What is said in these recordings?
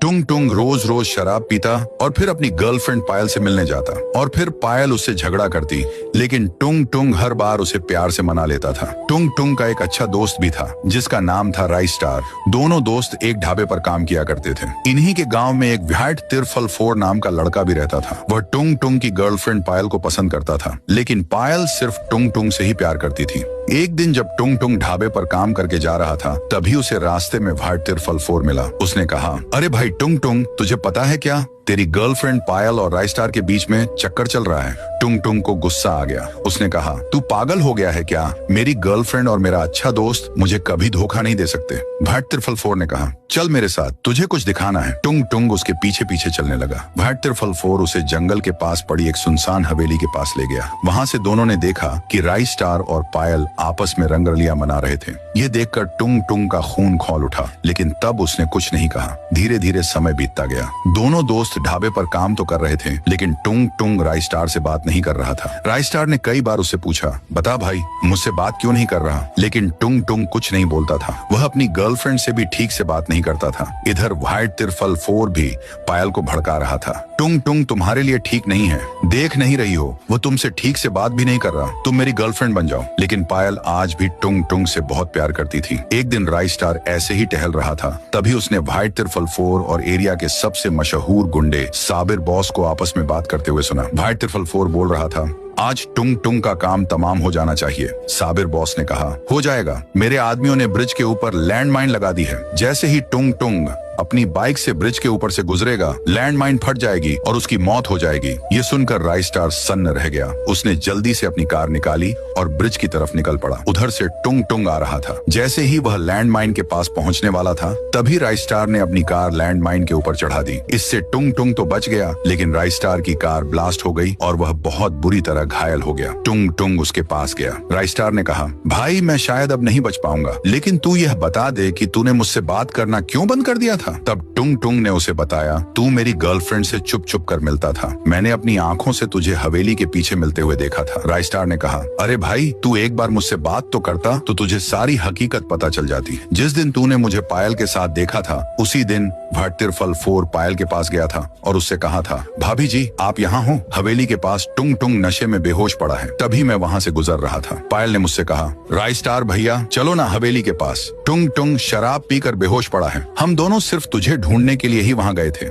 टुंग टुंग रोज रोज शराब पीता और फिर अपनी गर्लफ्रेंड पायल से मिलने जाता और फिर पायल उससे झगड़ा करती, लेकिन टुंग टुंग हर बार उसे प्यार से मना लेता था। टुंग टुंग का एक अच्छा दोस्त भी था जिसका नाम था राइस स्टार। दोनों दोस्त एक ढाबे पर काम किया करते थे। इन्हीं के गांव में एक व्हाइट तिरफल फोर नाम का लड़का भी रहता था। वह टुंग टुंग की गर्लफ्रेंड पायल को पसंद करता था, लेकिन पायल सिर्फ टुंग टुंग से ही प्यार करती थी। एक दिन जब टुंग टुंग ढाबे पर काम करके जा रहा था, तभी उसे रास्ते में व्हाइट तिरफल फोर मिला। उसने कहा, अरे भाई टुंग टुंग, तुझे पता है क्या, तेरी गर्लफ्रेंड पायल और राइस स्टार के बीच में चक्कर चल रहा है। टुंग टुंग को गुस्सा आ गया। उसने कहा, तू पागल हो गया है क्या? मेरी गर्लफ्रेंड और मेरा अच्छा दोस्त मुझे कभी धोखा नहीं दे सकते। व्हाइट तिरफल फोर ने कहा, चल मेरे साथ, तुझे कुछ दिखाना है। टुंग टुंग उसके पीछे पीछे चलने लगा। व्हाइट तिरफल फोर उसे जंगल के पास पड़ी एक सुनसान हवेली के पास ले गया। वहाँ से दोनों ने देखा कि राइस स्टार और पायल आपस में रंगरलियां मना रहे थे। ये देखकर टुंग टुंग का खून खौल उठा, लेकिन तब उसने कुछ नहीं कहा। धीरे धीरे समय बीतता गया। दोनों दोस्त ढाबे पर काम तो कर रहे थे, लेकिन टुंग टुंग राइस स्टार से बात नहीं कर रहा था। राइस स्टार ने कई बार उससे पूछा, बता भाई, मुझसे बात क्यों नहीं कर रहा? लेकिन टुंग टुंग कुछ नहीं बोलता था। वह अपनी गर्लफ्रेंड से भी ठीक से बात नहीं करता था। इधर व्हाइट तिरफल फोर भी पायल को भड़का रहा था। टुंग टुंग तुम्हारे लिए ठीक नहीं है, देख नहीं रही हो, वो तुमसे ठीक से बात भी नहीं कर रहा, तुम मेरी गर्लफ्रेंड बन जाओ। लेकिन पायल आज भी टुंग टुंग से बहुत प्यार करती थी। एक दिन राइस स्टार ऐसे ही टहल रहा था, तभी उसने व्हाइट तिरफल फोर और एरिया के सबसे मशहूर गुंडे साबिर बॉस को आपस में बात करते हुए सुना। व्हाइट तिरफल फोर बोल रहा था, आज टुंग टुंग का काम तमाम हो जाना चाहिए। साबिर बॉस ने कहा, हो जाएगा, मेरे आदमियों ने ब्रिज के ऊपर लैंडमाइन लगा दी है। जैसे ही टुंग टुंग अपनी बाइक से ब्रिज के ऊपर से गुजरेगा, लैंडमाइन फट जाएगी और उसकी मौत हो जाएगी। ये सुनकर राइस स्टार सन्न रह गया। उसने जल्दी से अपनी कार निकाली और ब्रिज की तरफ निकल पड़ा। उधर से टुंग टुंग आ रहा था। जैसे ही वह लैंडमाइन के पास पहुंचने वाला था, तभी राइस स्टार ने अपनी कार लैंडमाइन के ऊपर चढ़ा दी। इससे टुंग टुंग तो बच गया, लेकिन राइस स्टार की कार ब्लास्ट हो गई और वह बहुत बुरी तरह घायल हो गया। टुंग टुंग उसके पास गया। राइस स्टार ने कहा, भाई मैं शायद अब नहीं बच पाऊंगा, लेकिन तू यह बता दे कि तूने मुझसे बात करना क्यों बंद कर दिया था? तब टुंग टुंग ने उसे बताया, तू मेरी गर्लफ्रेंड से चुप चुप कर मिलता था। मैंने अपनी आंखों से तुझे हवेली के पीछे मिलते हुए देखा था। राइस स्टार ने कहा, अरे भाई, तू एक बार मुझसे बात तो करता तो तुझे सारी हकीकत पता चल जाती। जिस दिन तूने मुझे पायल के साथ देखा था, उसी दिन व्हाइट तिरफल फोर पायल के पास गया था और उससे कहा था, भाभी जी आप यहाँ हो? हवेली के पास टुंग टुंग नशे में बेहोश पड़ा है, तभी मैं वहाँ से गुजर रहा था। पायल ने मुझसे कहा, राइस स्टार भैया चलो ना हवेली के पास, टुंग टुंग शराब पीकर बेहोश पड़ा है। हम दोनों सिर्फ तुझे ढूंढने के लिए ही वहाँ गए थे।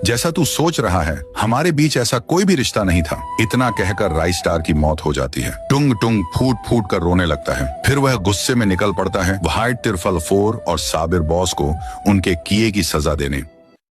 जैसा तू सोच रहा है, हमारे बीच ऐसा कोई भी रिश्ता नहीं था। इतना कहकर राइस स्टार की मौत हो जाती है। टुंग टुंग फूट फूट कर रोने लगता है। फिर वह गुस्से में निकल पड़ता है व्हाइट तिरफल फोर और साबिर बॉस को उनके किए की सजा देने।